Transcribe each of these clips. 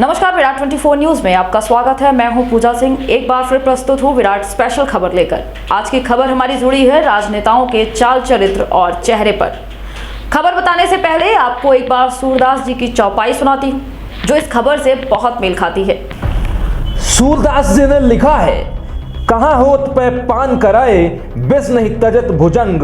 नमस्कार, विराट 24 न्यूज में आपका स्वागत है। मैं हूं पूजा सिंह। एक बार फिर प्रस्तुत हूं विराट स्पेशल खबर लेकर। आज की खबर हमारी जुड़ी है राजनेताओं के चाल चरित्र और चेहरे पर। खबर बताने से पहले आपको एक बार सूरदास जी की चौपाई सुनाती हूं, जो इस खबर से बहुत मेल खाती है। सूरदास जी ने लिखा है, कहाँ होत पे पान कराए, बिस नहीं तजत भुजंग,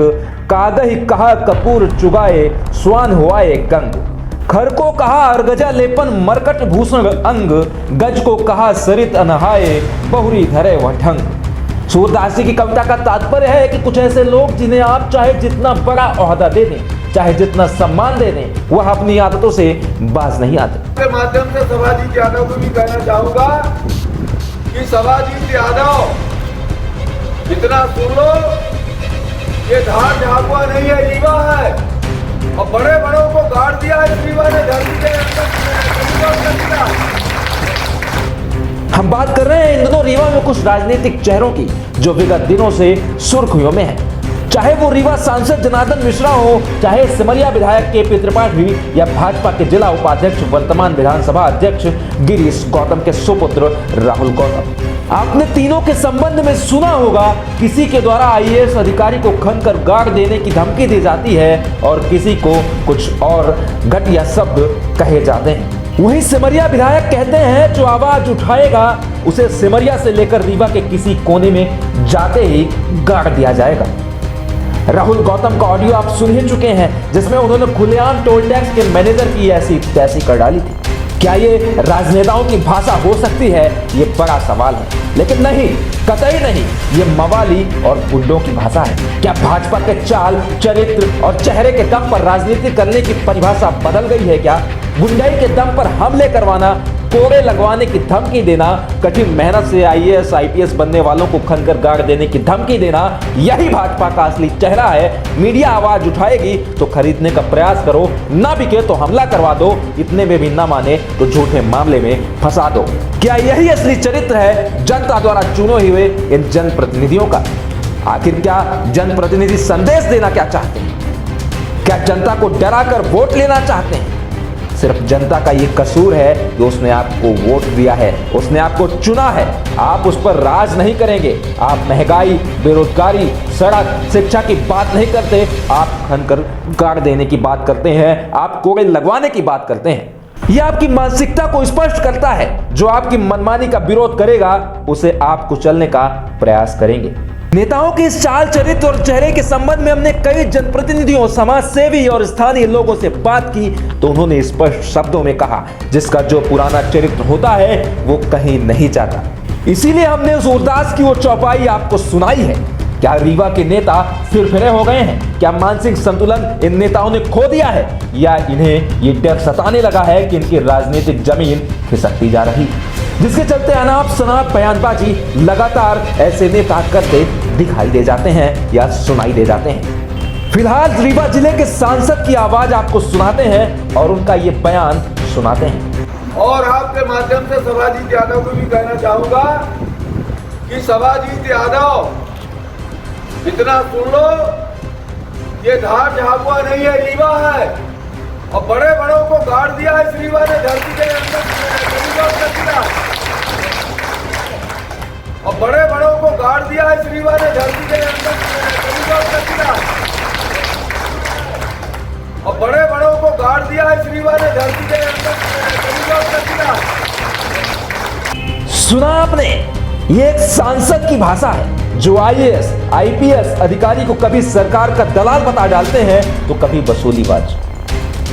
कागही कहा कपूर चुगाए, स्वान हुआए गंग। खर को कहा अर्गजा लेपन मरकट भूषण अंग, गज को कहा सरित अनहाए, बहुरी धरे वह ढंग। सूरदास जी की कविता का तात्पर्य है कि कुछ ऐसे लोग जिन्हें आप चाहे जितना बड़ा ओहदा दे दें, चाहे जितना सम्मान दे दें, वह अपनी आदतों से बाज नहीं आते। के माध्यम से सभाजीत यादव को भी कहना चाहूंगा कि सभाजीत यादव जितना सुन लो, ये धार झाकुआ नहीं है, रीवा है। और बड़े बड़ों को गाड़ दिया इस रीवा ने धरती के अंदर। हम बात कर रहे हैं इन दिनों रीवा में कुछ राजनीतिक चेहरों की, जो विगत दिनों से सुर्खियों में है। चाहे वो रीवा सांसद जनार्दन मिश्रा हो, चाहे सिमरिया विधायक केपी त्रिपाठी या भाजपा के जिला उपाध्यक्ष वर्तमान विधानसभा अध्यक्ष गिरीश गौतम के सुपुत्र राहुल गौतम। आपने तीनों के संबंध में सुना होगा, किसी के द्वारा आईएएस अधिकारी को खनकर गाड़ देने की धमकी दी जाती है और किसी को कुछ और घटिया शब्द कहे जाते हैं। वहीं सिमरिया विधायक कहते हैं, जो आवाज उठाएगा उसे सिमरिया से लेकर रीवा के किसी कोने में जाते ही गाड़ दिया जाएगा। राहुल गौतम का ऑडियो आप सुन ही चुके हैं, जिसमें उन्होंने खुलेआम टोल टैक्स के मैनेजर की ऐसी तैसी कर डाली थी। क्या ये राजनेताओं की भाषा हो सकती है? ये बड़ा सवाल है। लेकिन नहीं, कतई नहीं, ये मवाली और गुंडों की भाषा है। क्या भाजपा के चाल चरित्र और चेहरे के दम पर राजनीति करने की परिभाषा बदल गई है? क्या गुंडाई के दम पर हमले करवाना, कोड़े लगवाने की धमकी देना, कठिन मेहनत से आईएएस आईपीएस बनने वालों को खनकर गाड़ देने की धमकी देना, यही भाजपा का असली चेहरा है? मीडिया आवाज उठाएगी तो खरीदने का प्रयास करो, ना बिके तो हमला करवा दो, इतने में भी ना माने तो झूठे मामले में फंसा दो। क्या यही असली चरित्र है जनता द्वारा चुने हुए इन जनप्रतिनिधियों का? आखिर क्या जनप्रतिनिधि संदेश देना क्या चाहते हैं? क्या जनता को डराकर वोट लेना चाहते हैं? सिर्फ जनता का ये कसूर है कि उसने आपको वोट दिया है, उसने आपको चुना है। आप उस पर राज नहीं करेंगे। आप महंगाई, बेरोजगारी, सड़क, शिक्षा की बात नहीं करते, आप खनकर गाड़ देने की बात करते हैं, आप कोड़े लगवाने की बात करते हैं। यह आपकी मानसिकता को स्पष्ट करता है। जो आपकी मनमानी का विरोध करेगा, उसे आप कुचलने का प्रयास करेंगे। नेताओं के इस चाल चरित्र और चेहरे के संबंध में हमने कई जनप्रतिनिधियों, समाज सेवी और स्थानीय लोगों से बात की, तो उन्होंने स्पष्ट शब्दों में कहा, जिसका जो पुराना चरित्र होता है वो कहीं नहीं जाता। इसीलिए हमने सूरदास की वो चौपाई आपको सुनाई है। क्या रीवा के नेता फिरफिरे हो गए हैं? क्या मानसिक संतुलन इन नेताओं ने खो दिया है, या इन्हें ये डर सताने लगा है कि इनकी राजनीतिक जमीन खिसकती जा रही, जिसके चलते अनाप शनाप बयानबाजी लगातार ऐसे नेता करते दिखाई दे जाते हैं या सुनाई दे जाते हैं। फिलहाल रीवा जिले के सांसद की आवाज आपको सुनाते हैं और उनका ये बयान सुनाते हैं। और आपके माध्यम से सभाजीत यादव को भी कहना चाहूंगा कि सभाजीत यादव जितना सुन लो, ये धार झाकुआ नहीं है, रीवा है। और बड़े बड़ों को गाड़ दिया इस रीवा ने धरती के अंदर। और बड़े बड़ों को गाड़ दिया इस रीवा ने धरती के अंदर। और बड़े बड़ों को गाड़ दिया इस रीवा ने धरती के अंदर। सुना आपने? ये एक सांसद की भाषा है, जो आईएएस आईपीएस अधिकारी को कभी सरकार का दलाल बता डालते हैं, तो कभी वसूलीबाज,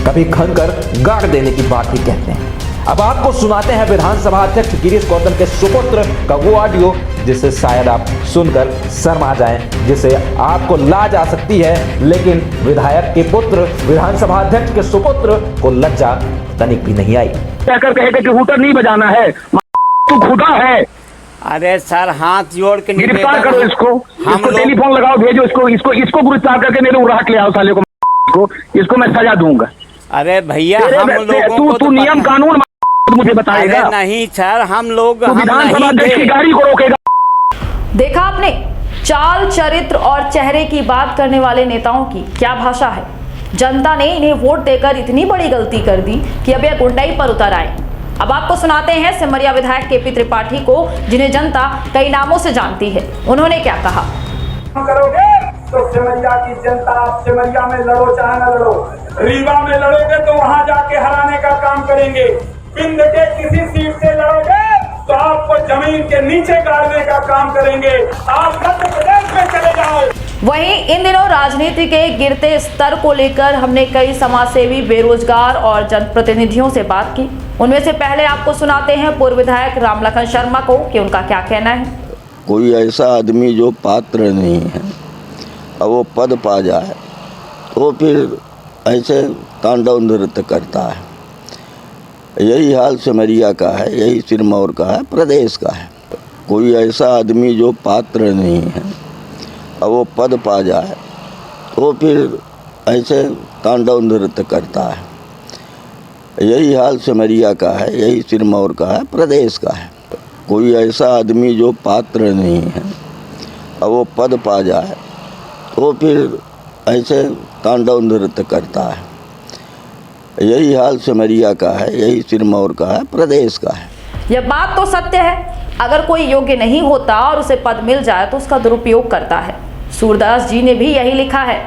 कभी खनकर गाड़ देने की बात ही कहते हैं। अब आपको सुनाते हैं विधानसभा अध्यक्ष गिरीश गौतम के सुपुत्र का वो ऑडियो, जिसे शायद आप सुनकर शर्मा जाएं, जिसे आपको लाज आ सकती है, लेकिन विधायक के पुत्र, विधानसभा अध्यक्ष के सुपुत्र को लज्जा तनिक भी नहीं आई। कहकर कहेगा कि हूटर नहीं बजाना है, तू खुदा है। अरे सर, हाथ जोड़ के गिरफ्तार करो इसको, टेलीफोन लगाओ, भेजो इसको गिरफ्तार करके मेरे उड़ाट ले आओ साले को, इसको मैं सजा दूंगा। अरे भैया, हम लोगों को तू नियम कानून मुझे बताएगा? अरे नहीं सर, हम विधानसभा अध्यक्ष की गाड़ी को रोकेगा। देखा आपने, चाल चरित्र और चेहरे की बात करने वाले नेताओं की क्या भाषा है। जनता ने इन्हें वोट देकर इतनी बड़ी गलती कर दी कि अब यह गुंडाई पर उतर आए। अब आपको सुनाते हैं सिमरिया विधायक केपी त्रिपाठी को, जिन्हें जनता कई नामों से जानती है। उन्होंने क्या कहा। करोगे तो सिमरिया की जनता, आप सिमरिया में लड़ो चाहे न लड़ो, रीवा में लड़ोगे तो वहां जाके हराने का काम करेंगे। पिंड के किसी सीट से लड़ोगे तो आपको जमीन के नीचे गाड़ने का काम करेंगे। आप मध्य प्रदेश में चले जाओ। वहीं इन दिनों राजनीति के गिरते स्तर को लेकर हमने कई समाजसेवी, बेरोजगार और जनप्रतिनिधियों से बात की। उनमें से पहले आपको सुनाते हैं पूर्व विधायक रामलखन शर्मा को कि उनका क्या कहना है। कोई ऐसा आदमी जो पात्र नहीं है और वो पद पा जाए तो फिर ऐसे तांडव नृत्य करता है। यही हाल सिमरिया का है, यही सिरमौर का है, प्रदेश का है। कोई ऐसा आदमी जो पात्र नहीं है और वो पद पा जाए तो फिर ऐसे तांडव नृत्य करता है। यही हाल सिमरिया का है, यही सिरमौर का है, प्रदेश का है। कोई ऐसा आदमी जो पात्र नहीं है और वो पद पा जाए तो फिर ऐसे तांडव नृत्य करता है। यही हाल सिमरिया का है, यही सिरमौर का है, प्रदेश का है। यह बात तो सत्य है, अगर कोई योग्य नहीं होता और उसे पद मिल जाए तो उसका दुरुपयोग करता है। सूरदास जी ने भी यही लिखा है।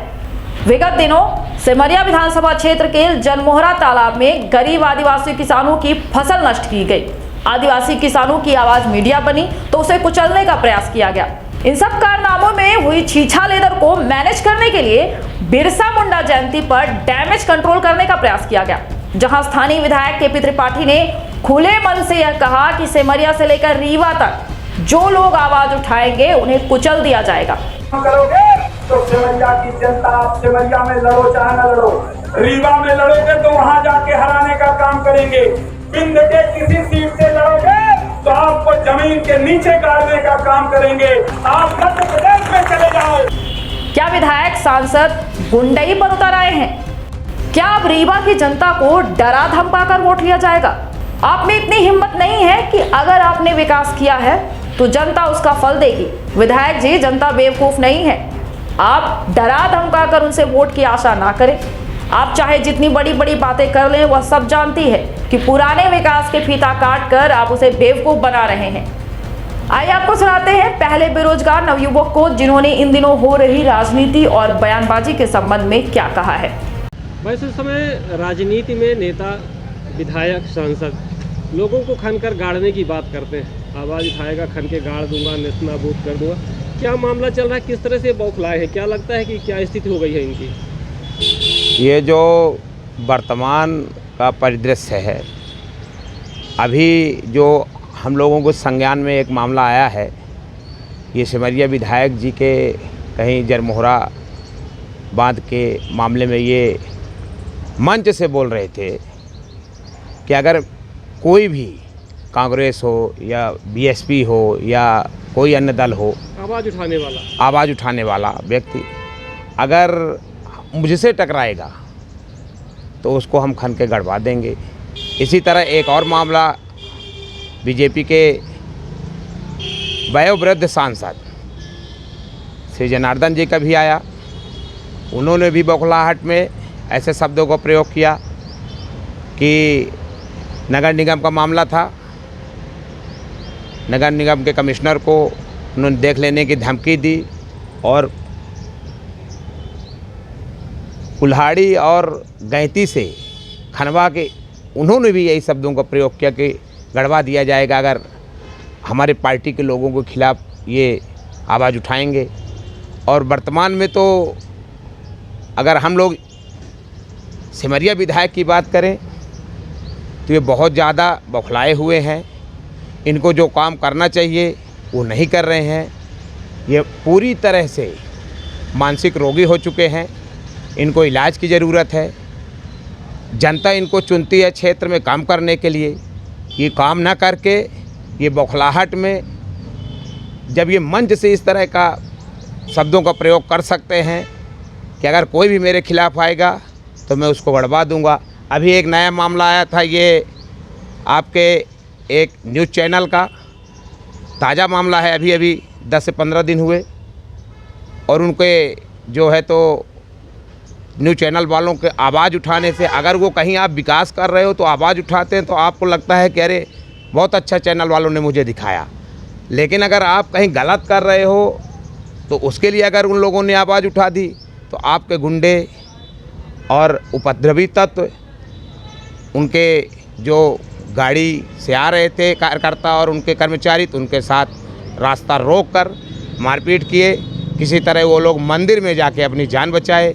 विगत दिनों सिमरिया विधानसभा क्षेत्र के जनमोहरा तालाब में गरीब आदिवासी किसानों की फसल नष्ट की गई। आदिवासी किसानों की आवाज मीडिया बनी तो उसे कुचलने का प्रयास किया गया। इन सब कारनामों में हुई छीछा लेदर को मैनेज करने के लिए बिरसा मुंडा जयंती पर डैमेज कंट्रोल करने का प्रयास किया गया, जहां स्थानीय विधायक केपी त्रिपाठी ने खुले मन से यह कहा कि सिमरिया से लेकर रीवा तक जो लोग आवाज उठाएंगे उन्हें कुचल दिया जाएगा। करोगे तो सिमरिया की जनता, आप सिमरिया में लड़ो चाहे न लड़ो, रीवा में लड़ोगे तो वहां जाके हराने का काम करेंगे। पिंड के किसी सीट से लड़ोगे तो आपको जमीन के नीचे गाड़ने का काम करेंगे। आप मध्य प्रदेश में चले जाओ। क्या विधायक सांसद गुंडई पर उतर आए हैं? क्या अब रीवा की जनता को डरा धमकाकर वोट लिया जाएगा? आप में इतनी हिम्मत नहीं है कि अगर आपने विकास किया है तो जनता उसका फल देगी। विधायक जी, जनता बेवकूफ नहीं है। आप डरा धमकाकर उनसे वोट की आशा ना करें। आप चाहे जितनी बड़ी बड़ी बातें कर लें, वह सब जानती है कि पुराने विकास के फीता काट कर आप उसे बेवकूफ बना रहे हैं। आइए आपको सुनाते हैं पहले बेरोजगार नवयुवक को, जिन्होंने इन दिनों हो रही राजनीति और बयानबाजी के संबंध में क्या कहा है। वैसे इस समय राजनीति में नेता, विधायक, सांसद लोगों को खन कर गाड़ने की बात करते हैं। आवाज़ उठाएगा, खन के गाड़ दूंगा, नेस्तनाबूद कर दूंगा। क्या मामला चल रहा है, किस तरह से बौखलाए हैं? क्या लगता है कि क्या स्थिति हो गई है इनकी? ये जो वर्तमान का परिदृश्य है, अभी जो हम लोगों को संज्ञान में एक मामला आया है, ये सिमरिया विधायक जी के कहीं जरमोहरा बांध के मामले में ये मंच से बोल रहे थे कि अगर कोई भी कांग्रेस हो या बीएसपी हो या कोई अन्य दल हो, आवाज़ उठाने वाला व्यक्ति अगर मुझसे टकराएगा तो उसको हम खन के गड़वा देंगे। इसी तरह एक और मामला बीजेपी के वयोवृद्ध सांसद श्री जनार्दन जी का भी आया। उन्होंने भी बौखलाहट में ऐसे शब्दों का प्रयोग किया कि नगर निगम का मामला था, नगर निगम के कमिश्नर को उन्होंने देख लेने की धमकी दी और कुल्हाड़ी और गैंती से खनवा के उन्होंने भी यही शब्दों का प्रयोग किया कि गड़वा दिया जाएगा अगर हमारे पार्टी के लोगों के खिलाफ ये आवाज़ उठाएंगे। और वर्तमान में तो अगर हम लोग सिमरिया विधायक की बात करें तो ये बहुत ज़्यादा बौखलाए हुए हैं। इनको जो काम करना चाहिए वो नहीं कर रहे हैं। ये पूरी तरह से मानसिक रोगी हो चुके हैं। इनको इलाज की ज़रूरत है। जनता इनको चुनती है क्षेत्र में काम करने के लिए, ये काम ना करके ये बौखलाहट में जब ये मंच से इस तरह का शब्दों का प्रयोग कर सकते हैं कि अगर कोई भी मेरे खिलाफ आएगा तो मैं उसको गड़वा दूंगा। अभी एक नया मामला आया था, ये आपके एक न्यूज़ चैनल का ताज़ा मामला है, अभी 10 से 15 दिन हुए और उनके जो है तो न्यूज़ चैनल वालों के आवाज़ उठाने से, अगर वो कहीं आप विकास कर रहे हो तो आवाज़ उठाते हैं तो आपको लगता है कि अरे बहुत अच्छा चैनल वालों ने मुझे दिखाया। लेकिन अगर आप कहीं गलत कर रहे हो तो उसके लिए अगर उन लोगों ने आवाज़ उठा दी तो आपके गुंडे और उपद्रवी तत्व, उनके जो गाड़ी से आ रहे थे कार्यकर्ता और उनके कर्मचारी, तो उनके साथ रास्ता रोक कर मारपीट किए। किसी तरह वो लोग मंदिर में जाके अपनी जान बचाए।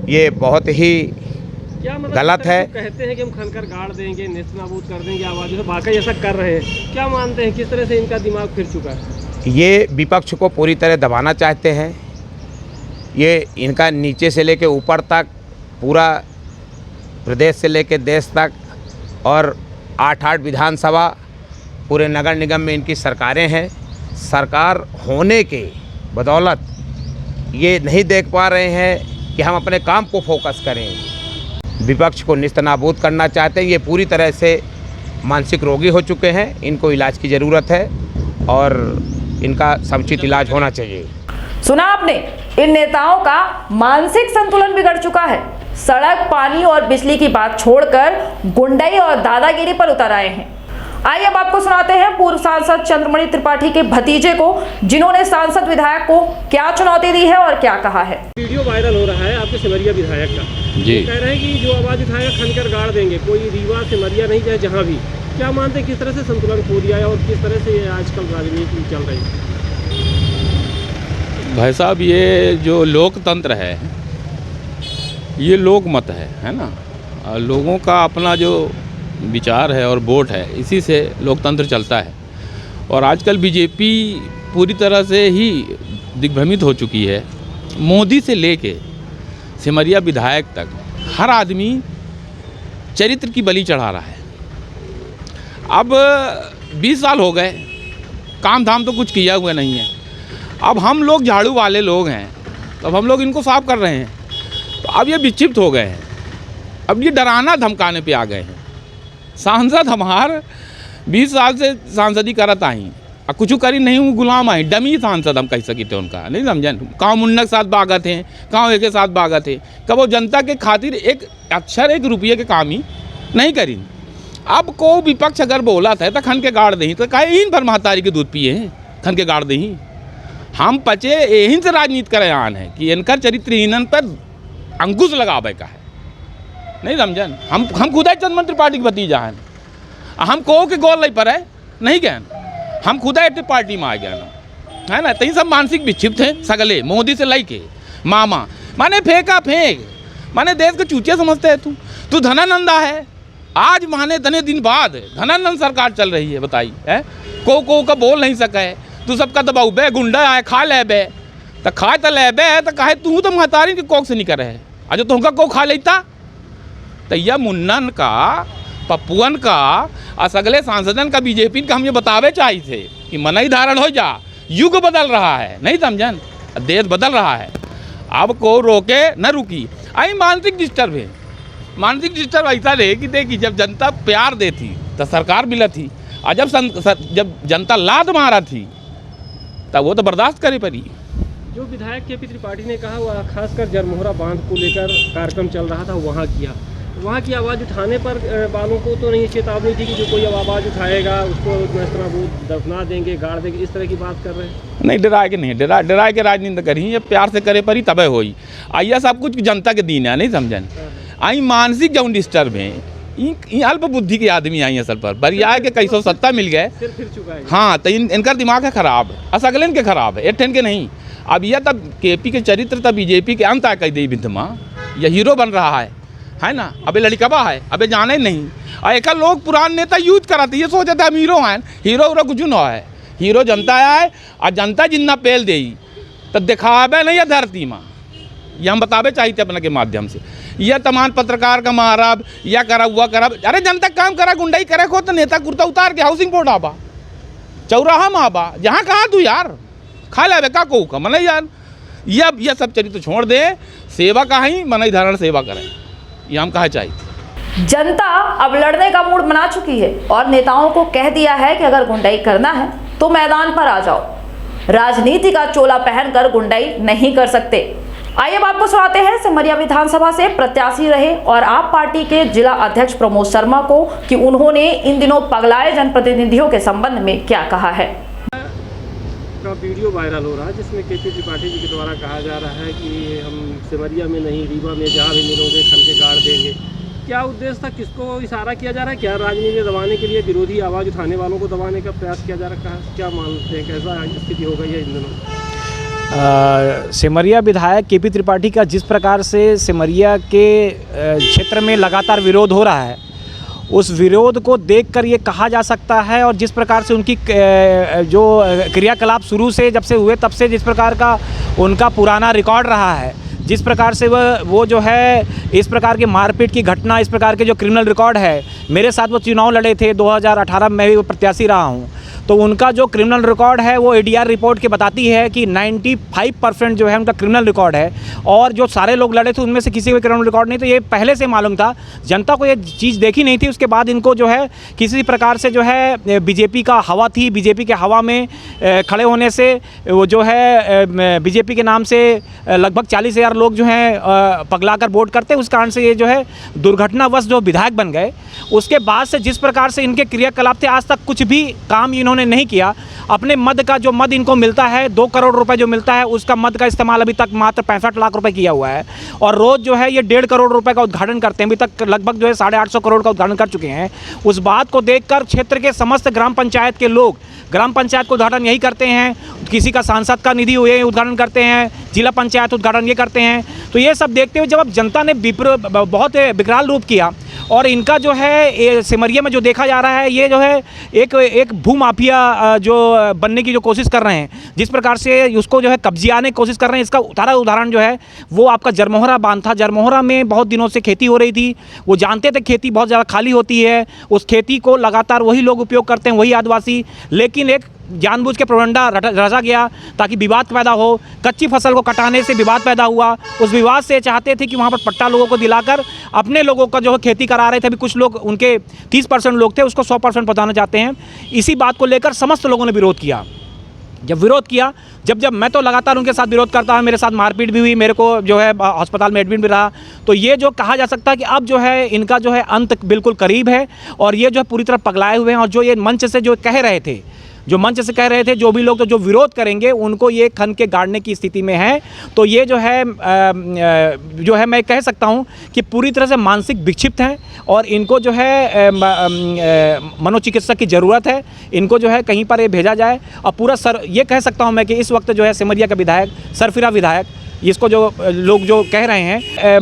ये बहुत ही क्या मतलब गलत है। कहते हैं कि हम खनकर गाड़ देंगे, नेस्तनाबूद कर देंगे आवाज़, तो वाकई ऐसा कर रहे हैं? क्या मानते हैं किस तरह से इनका दिमाग फिर चुका है? ये विपक्ष को पूरी तरह दबाना चाहते हैं। ये इनका नीचे से लेके ऊपर तक, पूरा प्रदेश से लेके देश तक, और 8 विधानसभा, पूरे नगर निगम में इनकी सरकारें हैं। सरकार होने के बदौलत ये नहीं देख पा रहे हैं कि हम अपने काम को फोकस करें। विपक्ष को निस्तनाबूद करना चाहते हैं। ये पूरी तरह से मानसिक रोगी हो चुके हैं। इनको इलाज की ज़रूरत है और इनका समुचित इलाज होना चाहिए। सुना आपने, इन नेताओं का मानसिक संतुलन बिगड़ चुका है। सड़क, पानी और बिजली की बात छोड़कर गुंडई और दादागिरी पर उतर आए हैं। आइए अब आपको सुनाते हैं पूर्व सांसद चंद्रमणि त्रिपाठी के भतीजे को, जिन्होंने सांसद विधायक को क्या चुनौती दी है और क्या कहा है। वीडियो वायरल हो रहा है आपके सिमरिया विधायक का जी, कह रहे हैं कि जो आवाज़ उठाएगा खनकर गाड़ देंगे, कोई रीवा सिमरिया नहीं चाहे जहाँ भी। क्या मानते हैं किस तरह से संतुलन खो दिया है और किस तरह से आजकल राजनीति चल रही है? भाई साहब, ये जो लोकतंत्र है, ये लोकमत है ना। लोगों का अपना जो विचार है और वोट है, इसी से लोकतंत्र चलता है। और आजकल बीजेपी पूरी तरह से ही दिग्भ्रमित हो चुकी है। मोदी से लेके सिमरिया विधायक तक हर आदमी चरित्र की बलि चढ़ा रहा है। अब 20 साल हो गए, काम धाम तो कुछ किया हुआ नहीं है। अब हम लोग झाड़ू वाले लोग हैं, तो अब हम लोग इनको साफ कर रहे हैं। तो अब ये विक्षिप्त हो गए हैं। अब ये डराना धमकाने पे आ गए हैं। सांसद हमार 20 साल से सांसदी करत आई और कुछ करी नहीं हूँ, गुलाम आई, डमी सांसद हम कह सकी थे उनका, नहीं समझन। गाँव मुन्ना के साथ बागत हैं, गाँव एक के साथ बागत है, कब वो जनता के खातिर एक अक्षर 1 रुपये के काम ही नहीं करी। अब को विपक्ष अगर बोला था तो खन के गाड़ दही, तो कहे इन पर महतारी के दूध पिए हैं, खन के गाड़ दही। हम पचे यहीं से राजनीति करे आन है कि इनकर चरित्रहीनन पर अंकुश लगावे का है, नहीं समझन। हम खुदा चंद्रमणि त्रिपाठी के भतीजा हैं। हम को के गोल नहीं पर है, नहीं गए हम खुदा एक पार्टी में आ गया ना, है ना। तही सब मानसिक विक्षिप्त हैं सगले, मोदी से लाई के मामा माने फेंका फेंक, माने देश के चूचे समझते है। तू धनानंदा है। आज माने तने दिन बाद धनानंद सरकार चल रही है, बताई है। को का बोल नहीं सका है। तू सबका दबाऊ बे, गुंडा आए खा ले बे, तो खाए तो ले बे, तो कहे तू तो महतारी के कोक से नहीं करे है। आज तुमका को खा लेता तो यह मुन्नन का, पप्पुअन का और सगले सांसदन का, बीजेपी का हम ये बतावे चाहिए थे कि मनई धारण हो जा। युग बदल रहा है, नहीं समझन, देश बदल रहा है। अब को रोके न रुकी। आई मानसिक डिस्टर्ब है। मानसिक डिस्टर्ब ऐसा रहे कि देखी, जब जनता प्यार देती तो सरकार मिला थी, और जब जनता लात मारा थी तब वो तो बर्दाश्त करे पड़ी। जो विधायक के पी त्रिपाठी ने कहा, वह खासकर जरमोहरा बांध को लेकर कार्यक्रम चल रहा था, वहाँ किया। वहाँ की आवाज़ उठाने पर वालों को तो नहीं चेतावनी थी कि जो कोई आवाज़ उठाएगा उसको नेस्तनाबूद दफना देंगे, गाड़ देंगे, इस तरह की बात कर रहे हैं? नहीं, डराए के नहीं, डराए के राजनीति करी, ये प्यार से करे परी तबे होई। आइया सब कुछ जनता के दीन है, नहीं समझन। आई मानसिक जौन डिस्टर्ब है, अल्प बुद्धि के आदमी आई असल पर बरिया के कैसो सत्ता मिल गए, फिर चुका है। हाँ, तो इनका दिमाग है खराब, असगलन के खराब है, एठन के नहीं। अब यह तब केपी के चरित्र तब बीजेपी के अंत कह दी बिंदमा, यह हीरो बन रहा है ना। अबे लड़कबा है, अबे जाने नहीं। और एक लोग पुरान नेता यूज कराते, ये सोचते हम हीरो हैं। हीरो उरो कुछ न है। हीरो जनता है, और जनता जितना पेल दे तो दिखावे नहीं है धरती में। यह हम बतावे चाहिए अपने के माध्यम से। यह तमाम पत्रकार का मारब या करब हुआ करब, अरे जनता काम करा, गुंडाई करे को तो नेता कुर्ता उतार के हाउसिंग बोर्ड आबा, चौराहा में आबा, जहाँ कहा तू यार खा ले का को का मन यार। यह सब चरित्र छोड़ दे, सेवा का ही मनई धारण सेवा करें, ये हम कहा चाहिए। जनता अब लड़ने का मूड बना चुकी है और नेताओं को कह दिया है कि अगर गुंडाई करना है तो मैदान पर आ जाओ। राजनीति का चोला पहनकर गुंडाई नहीं कर सकते। आइए अब आपको सुनाते हैं सिमरिया विधानसभा से प्रत्याशी रहे और आप पार्टी के जिला अध्यक्ष प्रमोद शर्मा को कि उन्होंने इन दिनों पगलाए जनप्रतिनिधियों के संबंध में क्या कहा है। का वीडियो वायरल हो रहा है जिसमें केपी त्रिपाठी जी के द्वारा कहा जा रहा है कि हम सिमरिया में नहीं रीवा में जहाँ भी मिलोगे खन के गाड़ देंगे। क्या उद्देश्य था, किसको इशारा किया जा रहा है? क्या राजनीति दबाने के लिए विरोधी आवाज़ उठाने वालों को दबाने का प्रयास किया जा रहा है? क्या मानते हैं, कैसा स्थिति हो गई है इन दिनों? सिमरिया विधायक केपी त्रिपाठी का जिस प्रकार से सिमरिया के क्षेत्र में लगातार विरोध हो रहा है, उस विरोध को देखकर ये कहा जा सकता है और जिस प्रकार से उनकी जो क्रियाकलाप शुरू से जब से हुए तब से जिस प्रकार का उनका पुराना रिकॉर्ड रहा है, जिस प्रकार से वो जो है इस प्रकार की मारपीट की घटना, इस प्रकार के जो क्रिमिनल रिकॉर्ड है, मेरे साथ वो चुनाव लड़े थे 2018 में, मैं भी वो प्रत्याशी रहा हूँ, तो उनका जो क्रिमिनल रिकॉर्ड है वो एडीआर रिपोर्ट के बताती है कि 95% जो है उनका क्रिमिनल रिकॉर्ड है और जो सारे लोग लड़े थे उनमें से किसी का क्रिमिनल रिकॉर्ड नहीं। तो ये पहले से मालूम था, जनता को ये चीज़ देखी नहीं थी। उसके बाद इनको जो है किसी प्रकार से जो है बीजेपी का हवा थी, बीजेपी के हवा में खड़े होने से वो जो है बीजेपी के नाम से लगभग 40,000 लोग जो हैं पगलाकर वोट करते, उस कारण से ये जो है दुर्घटनावश जो विधायक बन गए। उसके बाद से जिस प्रकार से इनके क्रियाकलाप थे, आज तक कुछ भी काम इन्होंने नहीं किया। अपने मद का जो मद इनको मिलता है 2 करोड़ रुपए जो मिलता है, उसका मद का इस्तेमाल अभी तक मात्र 65 लाख रुपए किया हुआ है और रोज़ जो है ये 1.5 करोड़ रुपए का उद्घाटन करते हैं। अभी तक लगभग जो है 850 करोड़ का उद्घाटन कर चुके हैं। उस बात को देखकर क्षेत्र के समस्त ग्राम पंचायत के लोग ग्राम पंचायत को उद्घाटन यही करते हैं, किसी का सांसद का निधि हुए उद्घाटन करते हैं, जिला पंचायत उद्घाटन ये करते हैं। तो ये सब देखते हुए जब अब जनता ने बहुत विकराल रूप किया और इनका जो है सिमरिया में जो देखा जा रहा है, ये जो है एक भूमाफिया जो बनने की जो कोशिश कर रहे हैं, जिस प्रकार से उसको जो है कब्जियाने की कोशिश कर रहे हैं। इसका उदाहरण जो है वो आपका जरमोहरा बांध था। जरमोहरा में बहुत दिनों से खेती हो रही थी, वो जानते थे खेती बहुत ज़्यादा खाली होती है, उस खेती को लगातार वही लोग उपयोग करते हैं, वही आदिवासी, लेकिन एक जानबूझ के प्रोपगेंडा रचा गया ताकि विवाद पैदा हो। कच्ची फसल को कटाने से विवाद पैदा हुआ। उस विवाद से चाहते थे कि वहाँ पर पट्टा लोगों को दिलाकर अपने लोगों का जो है खेती करा रहे थे। अभी कुछ लोग उनके 30% लोग थे, उसको 100% पहुँचाना चाहते हैं। इसी बात को लेकर समस्त लोगों ने विरोध किया। जब विरोध किया, जब मैं तो लगातार उनके साथ विरोध करता हूँ, मेरे साथ मारपीट भी हुई, मेरे को जो है अस्पताल में एडमिट भी रहा। तो ये जो कहा जा सकता है कि अब जो है इनका जो है अंत बिल्कुल करीब है और ये जो है पूरी तरह पगलाए हुए हैं। और जो ये मंच से जो कह रहे थे, जो भी लोग तो जो विरोध करेंगे उनको ये खन के गाड़ने की स्थिति में है। तो ये जो है मैं कह सकता हूँ कि पूरी तरह से मानसिक विक्षिप्त हैं और इनको जो है मनोचिकित्सक की ज़रूरत है। इनको जो है कहीं पर ये भेजा जाए और ये कह सकता हूँ मैं कि इस वक्त जो है सिमरिया का विधायक, सरफिरा विधायक, इसको जो लोग जो कह रहे हैं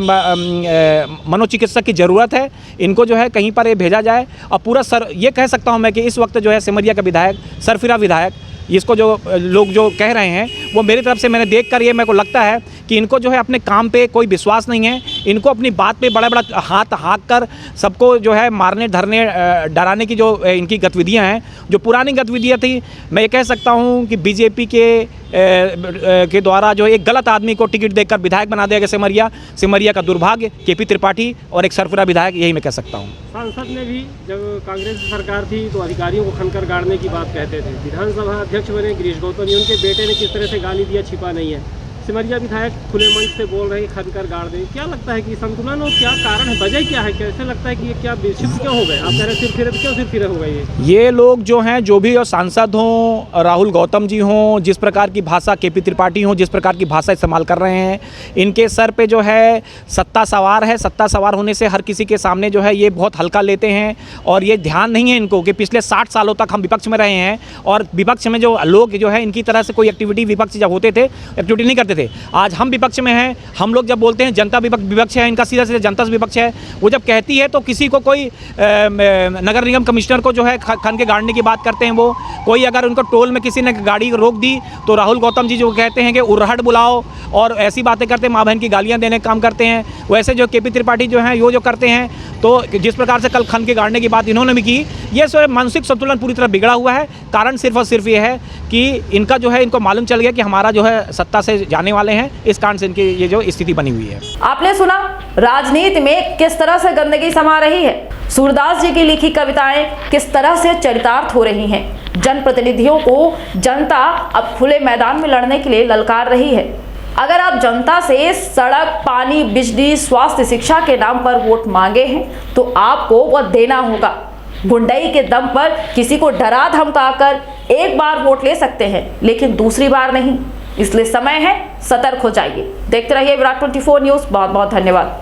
मनोचिकित्सक की ज़रूरत है, इनको जो है कहीं पर ये भेजा जाए और ये कह सकता हूँ मैं कि इस वक्त जो है सिमरिया का विधायक, सरफिरा विधायक, इसको जो लोग जो कह रहे हैं वो मेरी तरफ से मैंने देखकर ये मेरे को लगता है कि इनको जो है अपने काम पे कोई विश्वास नहीं है। इनको अपनी बात पे बड़ा हाथ हाँक कर सबको जो है मारने धरने डराने की जो इनकी गतिविधियां हैं, जो पुरानी गतिविधियां थी, मैं ये कह सकता हूं कि बीजेपी के द्वारा जो एक गलत आदमी को टिकट देकर विधायक बना दिया गया सिमरिया का दुर्भाग्य केपी त्रिपाठी और एक सरफिरा विधायक, यही मैं कह सकता हूँ। सांसद ने भी जब कांग्रेस की सरकार थी तो अधिकारियों को खनकर गाड़ने की बात कहते थे। विधानसभा अध्यक्ष बने गिरीश गौतम, उनके बेटे ने किस तरह से गाली दिया छिपा नहीं है। सिमरिया विधायक खुले मंच से बोल रहे हैं खनकर गाड़ दें। क्या लगता है कि संतुलन और क्या कारण है, वजह क्या है? कैसे लगता है कि ये क्या शिफ्ट क्यों हो गए? आप कह रहे सिर क्यों सिर हो गए? ये लोग जो हैं, जो भी सांसद हों, राहुल गौतम जी हों, जिस प्रकार की भाषा केपी त्रिपाठी हों, जिस प्रकार की भाषा इस्तेमाल कर रहे हैं, इनके सर पे जो है सत्ता सवार है। सत्ता सवार होने से हर किसी के सामने जो है ये बहुत हल्का लेते हैं और ये ध्यान नहीं है इनको कि पिछले 60 सालों तक हम विपक्ष में रहे हैं और विपक्ष में जो लोग जो है इनकी तरह से कोई एक्टिविटी विपक्ष जब होते थे एक्टिविटी नहीं करते थे। आज हम विपक्ष में हैं, हम लोग जब बोलते हैं जनता विपक्ष है, इनका सीधा सीधा जनता से विपक्ष है। वो जब कहती है तो किसी को कोई नगर निगम कमिश्नर को जो है खन के गाड़ने की बात करते हैं। वो कोई अगर उनको टोल में किसी ने गाड़ी रोक दी तो राहुल गौतम जी जो कहते हैं कि उर्हट बुलाओ और ऐसी बातें करते हैं, माँ बहन की गालियाँ देने का काम करते हैं। वैसे जो केपी त्रिपाठी जो हैं ये जो करते हैं, तो जिस प्रकार से कल खन के गाड़ने की बात इन्होंने भी की, ये सो मानसिक संतुलन पूरी तरह बिगड़ा हुआ है। कारण सिर्फ और सिर्फ ये है कि इनका जो है इनको मालूम चल गया कि हमारा जो है सत्ता से जाने वाले हैं, इस कारण से इनकी ये जो स्थिति बनी हुई है। आपने सुना राजनीति में किस तरह से गंदगी समा रही है, सूरदास जी की लिखी कविताएं किस तरह से चरितार्थ हो रही हैं, जनप्रतिनिधियों को जनता अब खुले मैदान में लड़ने के लिए ललकार रही है। अगर आप जनता से सड़क, पानी, बिजली, स्वास्थ्य, शिक्षा के नाम पर वोट मांगे हैं तो आपको वह देना होगा। गुंडई के दम पर किसी को डरा धमकाकर एक बार वोट ले सकते हैं, लेकिन दूसरी बार नहीं। इसलिए समय है, सतर्क हो जाइए। देखते रहिए विराट 24 न्यूज़। बहुत बहुत धन्यवाद।